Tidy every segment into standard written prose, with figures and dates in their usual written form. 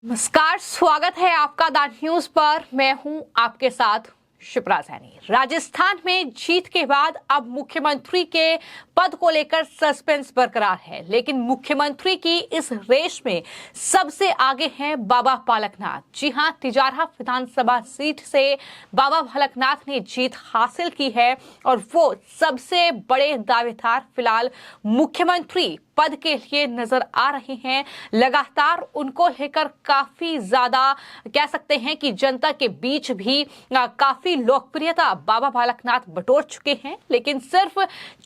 नमस्कार, स्वागत है आपका द न्यूज पर। मैं हूं आपके साथ शिप्रा सैनी। राजस्थान में जीत के बाद अब मुख्यमंत्री के पद को लेकर सस्पेंस बरकरार है, लेकिन मुख्यमंत्री की इस रेस में सबसे आगे हैं बाबा बालकनाथ। जी हां, तिजारा विधानसभा सीट से बाबा बालकनाथ ने जीत हासिल की है और वो सबसे बड़े दावेदार फिलहाल मुख्यमंत्री पद के लिए नजर आ रहे हैं। लगातार उनको लेकर काफी ज्यादा कह सकते हैं कि जनता के बीच भी काफी लोकप्रियता बाबा बालकनाथ बटोर चुके हैं। लेकिन सिर्फ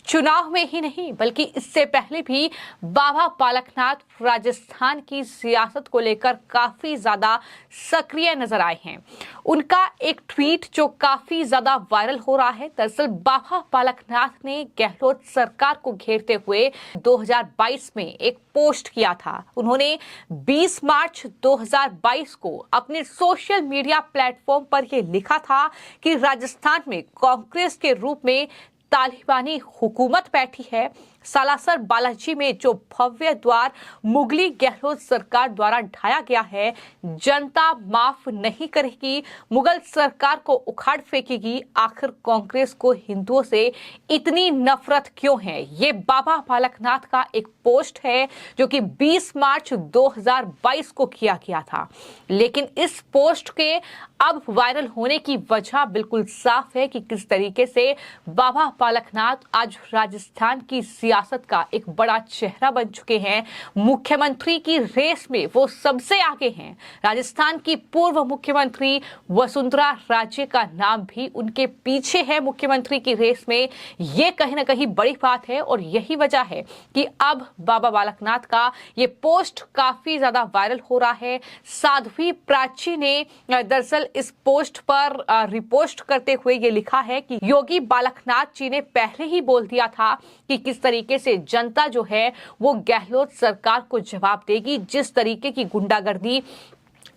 चुनाव में ही नहीं बल्कि इससे पहले भी बाबा बालकनाथ राजस्थान की सियासत को लेकर काफी ज्यादा सक्रिय नजर आए हैं। उनका एक ट्वीट जो काफी ज्यादा वायरल हो रहा है, दरअसल बाबा बालकनाथ ने गहलोत सरकार को घेरते हुए 2022 में एक पोस्ट किया था। उन्होंने 20 मार्च 2022 को अपने सोशल मीडिया प्लेटफॉर्म पर यह लिखा था कि राजस्थान में कांग्रेस के रूप में तालिबानी हुकूमत बैठी है। सालासर बालाजी में जो भव्य द्वार मुगली गहलोत सरकार द्वारा ढाया गया है, जनता माफ नहीं करेगी, मुगल सरकार को उखाड़ फेंकेगी। आखिर कांग्रेस को हिंदुओं से इतनी नफरत क्यों है? ये बाबा बालकनाथ का एक पोस्ट है जो कि 20 मार्च 2022 को किया गया था। लेकिन इस पोस्ट के अब वायरल होने की वजह बिल्कुल साफ है कि किस तरीके से बाबा बालकनाथ आज राजस्थान की सियासत का एक बड़ा चेहरा बन चुके हैं। मुख्यमंत्री की रेस में वो सबसे आगे हैं। राजस्थान की पूर्व मुख्यमंत्री वसुंधरा राजे का नाम भी उनके पीछे है मुख्यमंत्री की रेस में। ये कहीं ना कहीं बड़ी बात है और यही वजह है कि अब बाबा बालकनाथ का ये पोस्ट काफी ज्यादा वायरल हो रहा है। साध्वी प्राची ने दरअसल इस पोस्ट पर रिपोस्ट करते हुए ये लिखा है कि योगी बालकनाथ जी ने पहले ही बोल दिया था कि किस तरीके से जनता जो है वो गहलोत सरकार को जवाब देगी। जिस तरीके की गुंडागर्दी,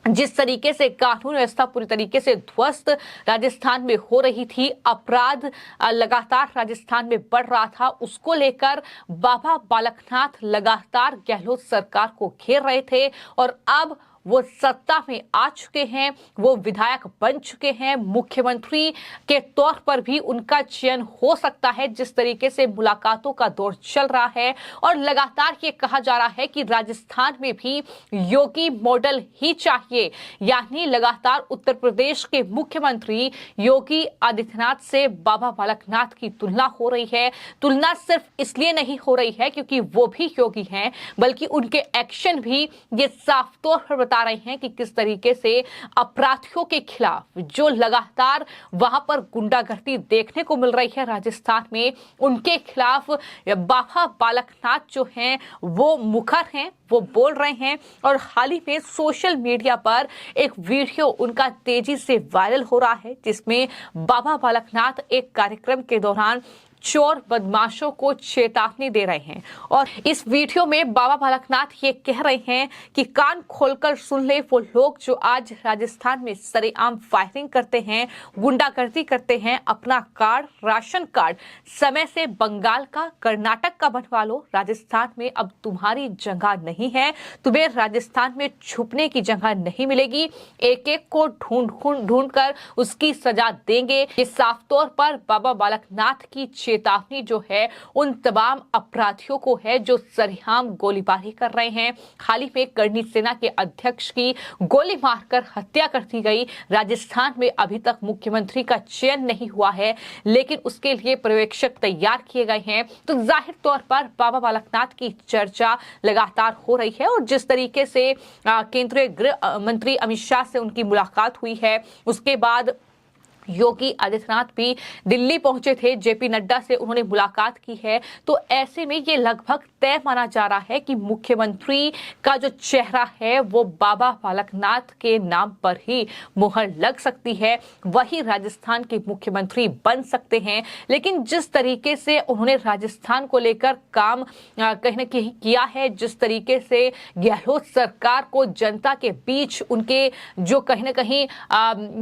जिस तरीके से कानून व्यवस्था पूरी तरीके से ध्वस्त राजस्थान में हो रही थी, अपराध लगातार राजस्थान में बढ़ रहा था, उसको लेकर बाबा बालकनाथ लगातार गहलोत सरकार को घेर रहे थे और अब वो सत्ता में आ चुके हैं, वो विधायक बन चुके हैं। मुख्यमंत्री के तौर पर भी उनका चयन हो सकता है। जिस तरीके से मुलाकातों का दौर चल रहा है और लगातार ये कहा जा रहा है कि राजस्थान में भी योगी मॉडल ही चाहिए, यानी लगातार उत्तर प्रदेश के मुख्यमंत्री योगी आदित्यनाथ से बाबा बालकनाथ की तुलना हो रही है। तुलना सिर्फ इसलिए नहीं हो रही है क्योंकि वो भी योगी हैं, बल्कि उनके एक्शन भी ये साफ तौर पर बता रहे हैं कि किस तरीके से अपराधियों के खिलाफ जो लगातार वहां पर गुंडागर्दी देखने को मिल रही है राजस्थान में, उनके खिलाफ बाबा बालकनाथ जो हैं वो मुखर हैं, वो बोल रहे हैं। और हाल ही में सोशल मीडिया पर एक वीडियो उनका तेजी से वायरल हो रहा है जिसमें बाबा बालकनाथ एक कार्यक्रम के दौरान चोर बदमाशों को चेतावनी दे रहे हैं। और इस वीडियो में बाबा बालकनाथ ये कह रहे हैं कि कान खोलकर सुन ले, वो लोग जो आज राजस्थान में सरेआम फायरिंग करते हैं, गुंडागर्दी करते हैं, अपना कार्ड, राशन कार्ड समय से बंगाल का, कर्नाटक का बनवा लो। राजस्थान में अब तुम्हारी जगह नहीं है, तुम्हें राजस्थान में छुपने की जगह नहीं मिलेगी। एक एक को ढूंढ कर उसकी सजा देंगे। ये साफ तौर पर बाबा बालकनाथ की चेतावनी जो है उन तमाम अपराधियों को है जो सरेआम गोलीबारी कर रहे हैं। हाल ही में करनी सेना के अध्यक्ष की गोली मारकर हत्या कर दी गई। राजस्थान में अभी तक मुख्यमंत्री का चयन नहीं हुआ है, लेकिन उसके लिए पर्यवेक्षक तैयार किए गए हैं। तो जाहिर तौर पर बाबा बालकनाथ की चर्चा लगातार हो रही है। और जिस तरीके से केंद्रीय गृह मंत्री अमित शाह से उनकी मुलाकात हुई है, उसके बाद योगी आदित्यनाथ भी दिल्ली पहुंचे थे, जेपी नड्डा से उन्होंने मुलाकात की है। तो ऐसे में ये लगभग तय माना जा रहा है कि मुख्यमंत्री का जो चेहरा है वो बाबा बालकनाथ के नाम पर ही मुहर लग सकती है, वही राजस्थान के मुख्यमंत्री बन सकते हैं। लेकिन जिस तरीके से उन्होंने राजस्थान को लेकर काम कहीं न कहीं किया है, जिस तरीके से गहलोत सरकार को जनता के बीच उनके जो कहीं न कहीं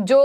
जो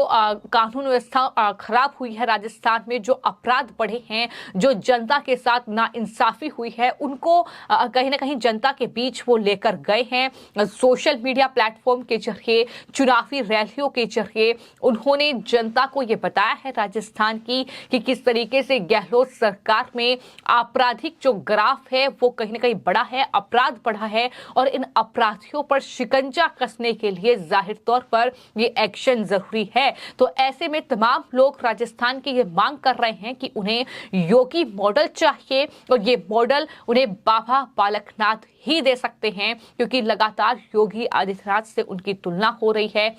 कानून व्यवस्था खराब हुई है राजस्थान में, जो अपराध बढ़े हैं, जो जनता के साथ नाइंसाफी हुई है, उनको कहीं ना कहीं जनता के बीच वो लेकर गए हैं। सोशल मीडिया प्लेटफॉर्म के जरिए, चुनावी रैलियों के जरिए उन्होंने जनता को ये बताया है राजस्थान की कि किस तरीके से गहलोत सरकार में आपराधिक जो ग्राफ है वो कहीं ना कहीं बढ़ा है, अपराध बढ़ा है, और इन अपराधियों पर शिकंजा कसने के लिए जाहिर तौर पर ये एक्शन जरूरी है। तो ऐसे में तमाम लोग राजस्थान की ये मांग कर रहे हैं कि उन्हें योगी मॉडल चाहिए, और ये मॉडल उन्हें बाबा बालकनाथ ही दे सकते हैं, क्योंकि लगातार योगी आदित्यनाथ से उनकी तुलना हो रही है।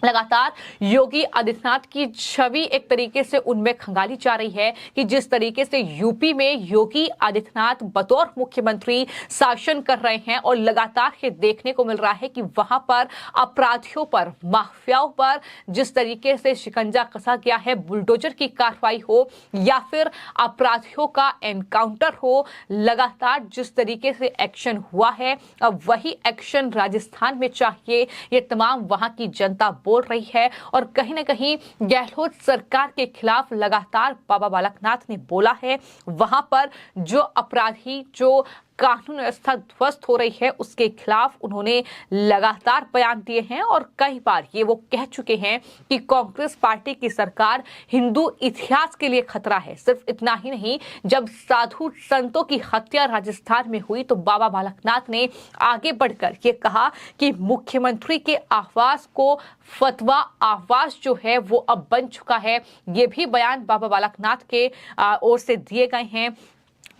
लगातार योगी आदित्यनाथ की छवि एक तरीके से उनमें खंगाली जा रही है कि जिस तरीके से यूपी में योगी आदित्यनाथ बतौर मुख्यमंत्री शासन कर रहे हैं, और लगातार ये देखने को मिल रहा है कि वहां पर अपराधियों पर, माफियाओं पर जिस तरीके से शिकंजा कसा गया है, बुलडोजर की कार्रवाई हो या फिर अपराधियों का एनकाउंटर हो, लगातार जिस तरीके से एक्शन हुआ है, अब वही एक्शन राजस्थान में चाहिए, ये तमाम वहां की जनता बोल रही है। और कहीं ना कहीं गहलोत सरकार के खिलाफ लगातार बाबा बालकनाथ ने बोला है, वहां पर जो अपराधी, जो कानून व्यवस्था ध्वस्त हो रही है, उसके खिलाफ उन्होंने लगातार बयान दिए हैं, और कई बार ये वो कह चुके हैं कि कांग्रेस पार्टी की सरकार हिंदू इतिहास के लिए खतरा है। सिर्फ इतना ही नहीं, जब साधु संतों की हत्या राजस्थान में हुई तो बाबा बालकनाथ ने आगे बढ़कर ये कहा कि मुख्यमंत्री के आवास को फतवा आवास जो है वो अब बन चुका है। ये भी बयान बाबा बालकनाथ के ओर से दिए गए हैं।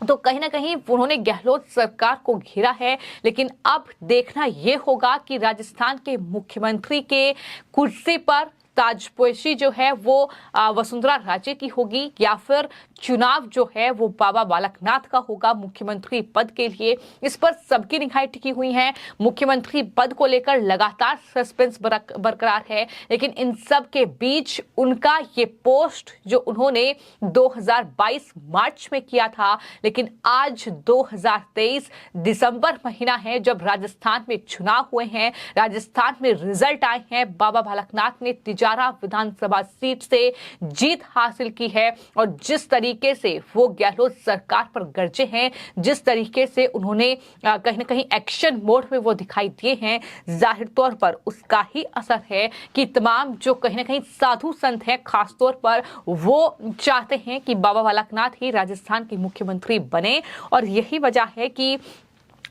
तो कहीं ना कहीं उन्होंने गहलोत सरकार को घेरा है, लेकिन अब देखना यह होगा कि राजस्थान के मुख्यमंत्री के कुर्सी पर ताजपोशी जो है वो वसुंधरा राजे की होगी, या फिर चुनाव जो है वो बाबा बालकनाथ का होगा मुख्यमंत्री पद के लिए। इस पर सबकी निगाहें टिकी हुई हैं। मुख्यमंत्री पद को लेकर लगातार सस्पेंस बरकरार है, लेकिन इन सब के बीच उनका ये पोस्ट जो उन्होंने 2022 मार्च में किया था, लेकिन आज 2023 दिसंबर महीना है, जब राजस्थान में चुनाव हुए हैं, राजस्थान में रिजल्ट आए हैं, बाबा बालकनाथ ने तिजारा विधानसभा सीट से जीत हासिल की है, और जिस तरीके से वो गहलोत सरकार पर गरजे हैं, जिस तरीके से उन्होंने कहीं ना कहीं एक्शन मोड में वो दिखाई दिए हैं, जाहिर तौर पर उसका ही असर है कि तमाम जो कहीं ना कहीं साधु संत हैं, खासतौर पर वो चाहते हैं कि बाबा बालकनाथ ही राजस्थान के मुख्यमंत्री बने। और यही वजह है कि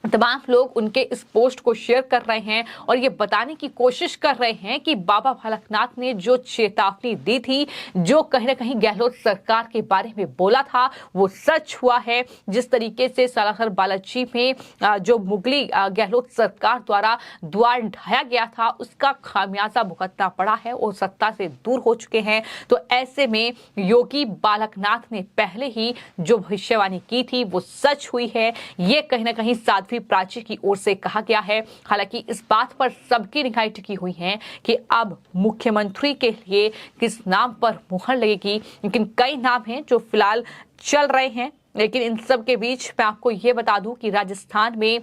तमाम लोग उनके इस पोस्ट को शेयर कर रहे हैं और ये बताने की कोशिश कर रहे हैं कि बाबा बालकनाथ ने जो चेतावनी दी थी, जो कहीं ना कहीं गहलोत सरकार के बारे में बोला था, वो सच हुआ है। जिस तरीके से सालासर बालाजी में जो मुगली गहलोत सरकार द्वारा द्वार ढाया गया था, उसका खामियाजा भुगतना पड़ा है और सत्ता से दूर हो चुके हैं। तो ऐसे में योगी बालकनाथ ने पहले ही जो भविष्यवाणी की थी वो सच हुई है, ये कहीं ना कहीं साध्वी प्राची की ओर से कहा गया है। हालांकि इस बात पर सबकी निगाहें टिकी हुई हैं कि अब मुख्यमंत्री के लिए किस नाम पर मुहर लगेगी, लेकिन कई नाम हैं जो फिलहाल चल रहे हैं। लेकिन इन सब के बीच मैं आपको ये बता दूं कि राजस्थान में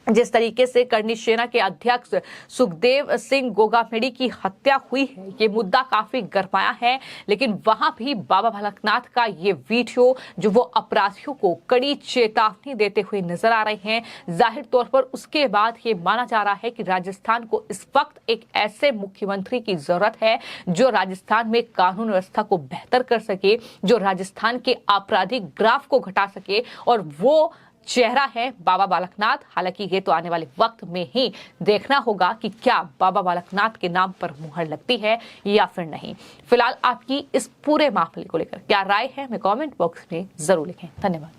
जिस तरीके से करनी सेना के अध्यक्ष सुखदेव सिंह गोगामेड़ी की हत्या हुई है, ये मुद्दा काफी गरमाया है, लेकिन वहां भी बाबा बालकनाथ का ये वीडियो जो वो अपराधियों को कड़ी चेतावनी देते हुए नजर आ रहे हैं। जाहिर तौर पर उसके बाद ये माना जा रहा है कि राजस्थान को इस वक्त एक ऐसे मुख्यमंत्री की जरूरत है जो राजस्थान में कानून व्यवस्था को बेहतर कर सके, जो राजस्थान के आपराधिक ग्राफ को घटा सके, और वो चेहरा है बाबा बालकनाथ। हालांकि ये तो आने वाले वक्त में ही देखना होगा कि क्या बाबा बालकनाथ के नाम पर मुहर लगती है या फिर नहीं। फिलहाल आपकी इस पूरे मामले को लेकर क्या राय है, हमें कमेंट बॉक्स में जरूर लिखें। धन्यवाद।